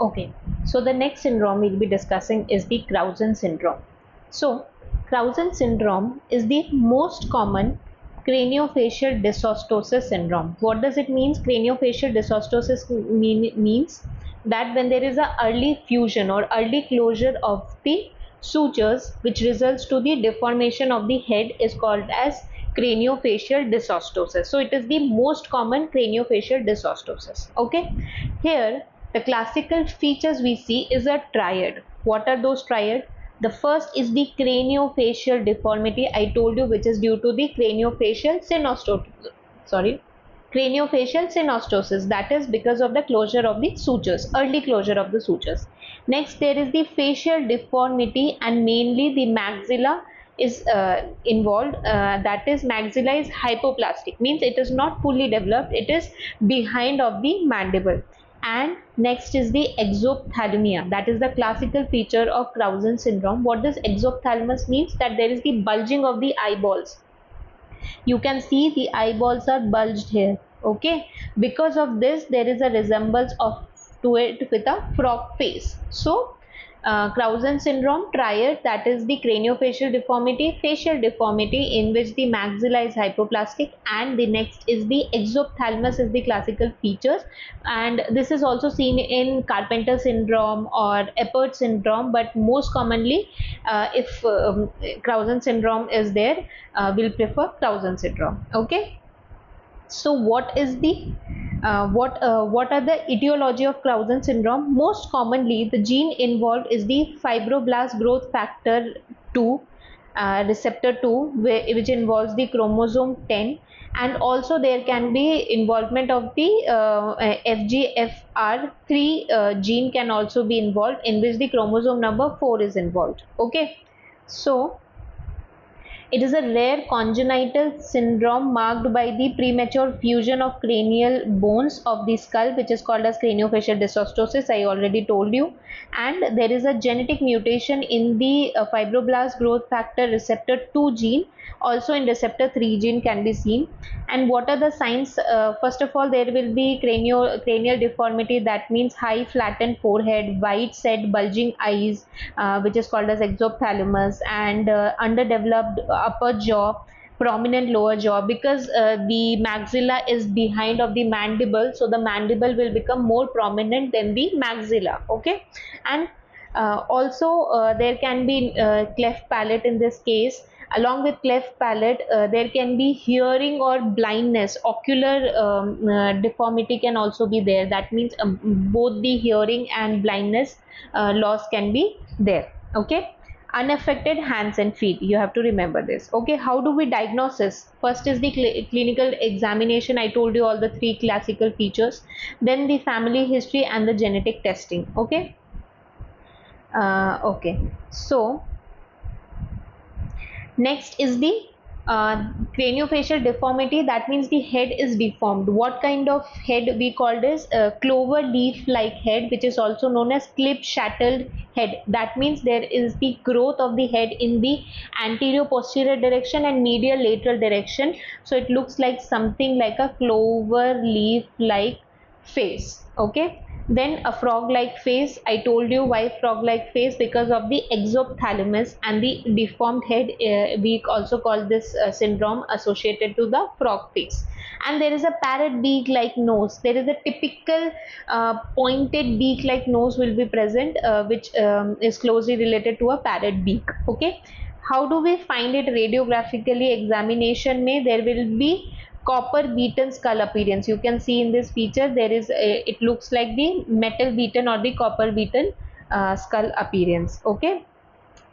Okay, so the next syndrome we'll be discussing is the Crouzon syndrome. So, Crouzon syndrome is the most common craniofacial dysostosis syndrome. What does it mean? Craniofacial dysostosis means that when there is a early fusion or early closure of the sutures which results to the deformation of the head is called as craniofacial dysostosis. So it is the most common craniofacial dysostosis. Okay, here the classical features we see is a triad. What are those triad? The first is the craniofacial deformity I told you, which is due to the craniofacial synostosis. Sorry, craniofacial synostosis, that is because of the closure of the sutures, early closure of the sutures. Next, there is the facial deformity, and mainly the maxilla is involved. That is, maxilla is hypoplastic, means it is not fully developed, it is behind of the mandible. And next is the exophthalmia, that is the classical feature of Crouzon syndrome. What does exophthalmos means? That there is the bulging of the eyeballs. You can see the eyeballs are bulged here. Okay, because of this there is a resemblance of to it with a frog face. So Crouzon syndrome triad, that is the craniofacial deformity, facial deformity in which the maxilla is hypoplastic, and the next is the exophthalmos is the classical features, and this is also seen in Carpenter syndrome or Eppert syndrome, but most commonly if Crouzon syndrome is there, we'll prefer Crouzon syndrome. Okay, so what is the what are the etiology of Crouzon syndrome? Most commonly, the gene involved is the fibroblast growth factor 2, receptor 2, which involves the chromosome 10, and also there can be involvement of the FGFR3 gene can also be involved, in which the chromosome number 4 is involved. Okay, so it is a rare congenital syndrome marked by the premature fusion of cranial bones of the skull, which is called as craniofacial dysostosis. I already told you. And there is a genetic mutation in the fibroblast growth factor receptor 2 gene. Also in receptor 3 gene can be seen. And what are the signs? First of all, there will be cranial deformity, that means high flattened forehead, wide set bulging eyes, which is called as exophthalmos, and underdeveloped upper jaw, prominent lower jaw, because the maxilla is behind of the mandible, so the mandible will become more prominent than the maxilla. Okay, and also there can be cleft palate in this case. Along with cleft palate, there can be hearing or blindness. Ocular deformity can also be there. That means both the hearing and blindness loss can be there. Okay, unaffected hands and feet, you have to remember this. Okay, how do we diagnose this? First is the clinical examination. I told you all the three classical features. Then the family history and the genetic testing. Okay, okay, so next is the craniofacial deformity, that means the head is deformed. What kind of head we called as clover leaf like head, which is also known as clip shattered head. That means there is the growth of the head in the anterior posterior direction and medial lateral direction, so it looks like something like a clover leaf like face. Okay, then a frog like face. I told you why frog like face, because of the exophthalmos and the deformed head. We also call this syndrome associated to the frog face. And there is a parrot beak like nose. There is a typical pointed beak like nose will be present, which is closely related to a parrot beak. Okay, how do we find it radiographically? Examination may there will be copper beaten skull appearance. You can see in this feature there is it looks like the metal beaten or the copper beaten skull appearance. Okay,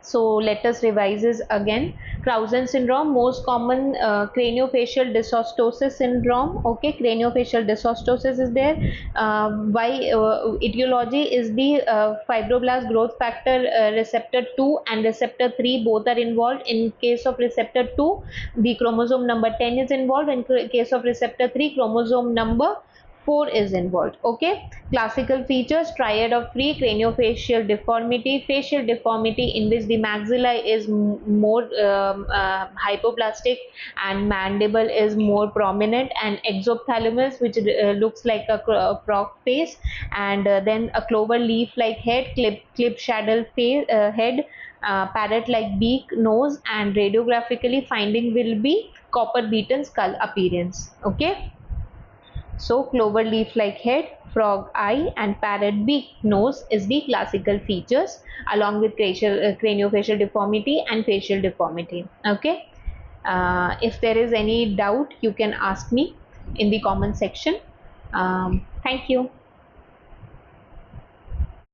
so let us revise this again. Crouzon syndrome, most common craniofacial dysostosis syndrome. Okay, craniofacial dysostosis is there. Why etiology is the fibroblast growth factor receptor 2 and receptor 3 both are involved. In case of receptor 2, the chromosome number 10 is involved. In case of receptor 3, chromosome number 4 is involved. Okay, classical features: triad of 3, craniofacial deformity, facial deformity in which the maxilla is more hypoplastic and mandible is more prominent, and exophthalmos, which looks like a frog face, and then a clover leaf like head, clip shadow head, parrot like beak, nose, and radiographically finding will be copper beaten skull appearance. Okay, so clover leaf like head, frog eye, and parrot beak nose is the classical features, along with craniofacial deformity and facial deformity. Okay, if there is any doubt, you can ask me in the comment section. Thank you.